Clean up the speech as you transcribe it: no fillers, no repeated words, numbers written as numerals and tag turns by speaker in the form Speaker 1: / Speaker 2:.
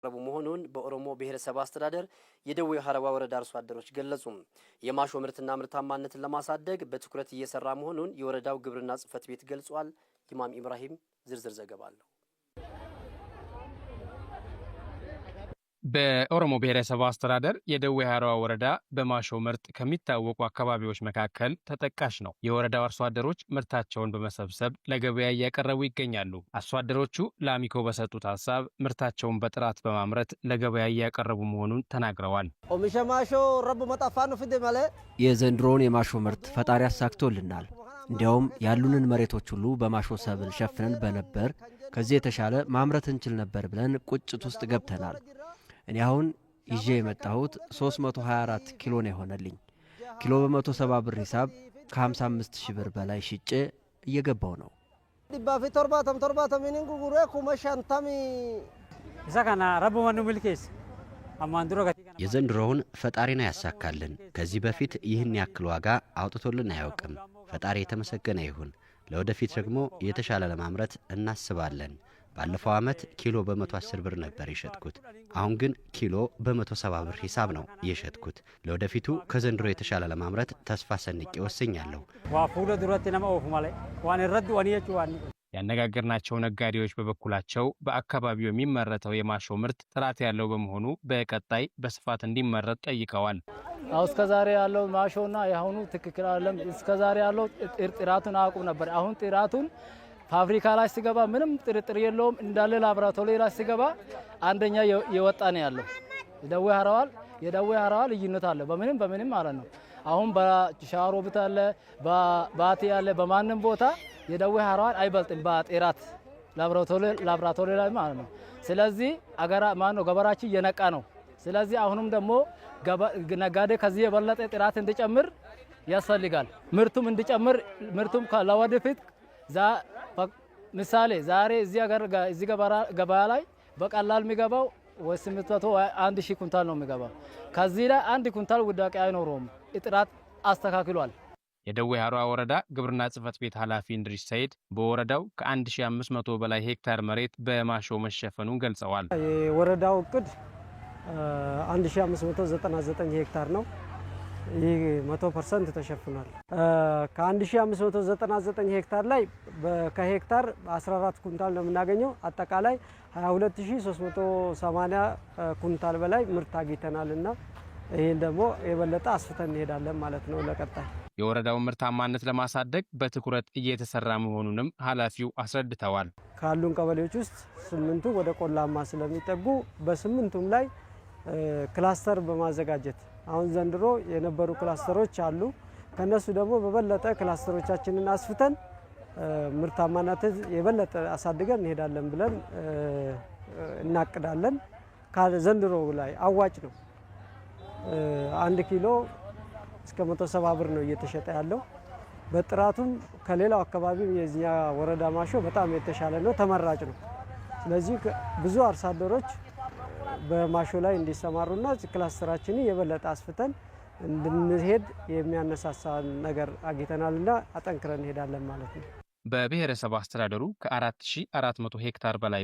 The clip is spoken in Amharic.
Speaker 1: ረቡ መሆኑን በኦሮሞ ብሔረሰብ አስተዳደር የደዌ ሀረዋ ወረዳ አርሶ አደሮች ገለጹ። የማሾ ምርትና ምርታማነትን ለማሳደግ በትኩረት እየሰራ መሆኑን የወረዳው ግብርና ጽሕፈት ቤት ገልጿል። ኢማም ኢብራሂም ዝርዝር ዘገባ አለው።
Speaker 2: በኦሮሞ ብሔረሰብ አስተዳደር የደዌ ሀረዋ ወረዳ በማሾ ምርት ከሚታወቁ አካባቢዎች መካከል ተጠቃሽ ነው። የወረዳው አርሶ አደሮች ምርታቸውን በመሰብሰብ ለገበያ እያቀረቡ ይገኛሉ። አርሶ አደሮቹ ለአሚኮ በሰጡት ሀሳብ ምርታቸውን በጥራት በማምረት ለገበያ እያቀረቡ መሆኑን ተናግረዋል።
Speaker 3: ኦሚሻ ማሾ ረቡ መጣፋኑ ፍደ ማለት
Speaker 4: የዘንድሮውን የማሾ ምርት ፈጣሪ አሳክቶልናል። እንዲያውም ያሉንን መሬቶች ሁሉ በማሾ ሰብል ሸፍነን በነበር ከዚህ የተሻለ ማምረት እንችል ነበር ብለን ቁጭት ውስጥ ገብተናል። እኔ አሁን ይዤ የመጣሁት 324 ኪሎ ነው የሆነልኝ። ኪሎ በ170 ብር ሂሳብ ከ55 ሺህ ብር በላይ ሽጬ እየገባው ነው።
Speaker 3: ዲባፊ ቶርባተም ሚኒንጉ ጉሬ ኩመሻንታሚ
Speaker 5: ኢሳካና ረቡ ወንዱ ሚልኬስ አማንድሮ
Speaker 6: የዘንድሮውን ፈጣሪና ያሳካልን። ከዚህ በፊት ይህን ያክል ዋጋ አውጥቶልን አያውቅም። ፈጣሪ የተመሰገነ ይሁን። ለወደፊት ደግሞ የተሻለ ለማምረት እናስባለን። ባለፈው ዓመት ኪሎ በ110 ብር ነበር የሸጥኩት። አሁን ግን ኪሎ በ170 ብር ሂሳብ ነው የሸጥኩት። ለወደፊቱ ከዘንድሮ የተሻለ ለማምረት ተስፋ ሰንቄ ወስኛለሁ።
Speaker 5: ዋፉለ ዱረት ነማው ማለት ዋን ረድ ወንየቹ ዋን
Speaker 2: ያነጋገርናቸው ነጋዴዎች በበኩላቸው በአካባቢው የሚመረተው የማሾ ምርት ጥራት ያለው በመሆኑ በቀጣይ በስፋት እንዲመረት ጠይቀዋል።
Speaker 7: አሁን እስከዛሬ ያለው ማሾና ያሁኑ ትክክል አይደለም። እስከዛሬ ያለው ጥራቱን አያውቁም ነበር። አሁን ጥራቱን ፋብሪካ ላይ ሲገባ ምንም ጥርጥር የለውም። እንዳለ ላብራቶሪ ላይ ሲገባ አንደኛ የወጣ ነው ያለው። የደዌ ሀረዋ ልዩነት አለ በምንም ማለት ነው። አሁን በሻሮ ብታ አለ ባቲ አለ በማንም ቦታ የደዌ ሀረዋ አይበልጥም በጥራት ላብራቶሪ ላይ ማለት ነው። ስለዚህ ገበራችን የነቃ ነው። ስለዚህ አሁንም ደግሞ ነጋዴ ከዚህ የበለጠ ጥራት እንዲጨምር ያስፈልጋል። ምርቱም እንዲጨምር ምርቱም ለወደፊት ምሳሌ ዛሬ እዚህ ገበያ ላይ በቀላል የሚገባው ወይ 800 ወይ 1000 ኩንታል ነው የሚገባው። ከዚህ ላይ 1 ኩንታል ውዳቄ አይኖረውም። ጥራት አስተካክሏል።
Speaker 2: የደዌ ሀረዋ ወረዳ ግብርና ጽሕፈት ቤት ኃላፊ እንድሪስ ሰይድ በወረዳው ከ1500 በላይ ሄክታር መሬት በማሾ መሸፈኑን ገልጸዋል።
Speaker 3: የወረዳው እቅድ 1599 ሄክታር ነው። ይህ 100% ተሸፍኗል። ከ1599 ሄክታር ላይ ከሄክታር 14 ኩንታል ነው የምናገኘው። አጠቃላይ 22380 ኩንታል በላይ ምርት አግኝተናልና ይህን ደግሞ የበለጠ አስፍተን እንሄዳለን ማለት ነው ለቀጣይ።
Speaker 2: የወረዳውን ምርታማነት ለማሳደግ በትኩረት እየተሰራ መሆኑንም ኃላፊው አስረድተዋል።
Speaker 3: ካሉን ቀበሌዎች ውስጥ 8ቱ ወደ ቆላማ ስለሚጠጉ በ8ቱም ላይ ክላስተር በማዘጋጀት አሁን ዘንድሮ የነበሩ ክላስተሮች አሉ። ከነሱ ደግሞ በበለጠ ክላስተሮቻችንን አስፍተን ምርታማነትን የበለጠ አሳድገን እንሄዳለን ብለን እናቅዳለን። ዘንድሮ ላይ አዋጭ ነው። 1 ኪሎ እስከ 170 ብር ነው እየተሸጠ ያለው። በጥራቱም ከሌላው አካባቢ የኛ ወረዳ ማሾ በጣም የተሻለ ነው፣ ተመራጭ ነው። ስለዚህ ብዙ አርሶ አደሮች በማሾ ላይ እንዲሰማሩና ክላስተራችንን የበለጠ አስፍተን እንድንሄድ የሚያነሳሳ ነገር አግኝተናልና አጠንክረን እንሄዳለን ማለት ነው።
Speaker 2: በብሔረሰብ አስተዳደሩ ከ4400 ሄክታር በላይ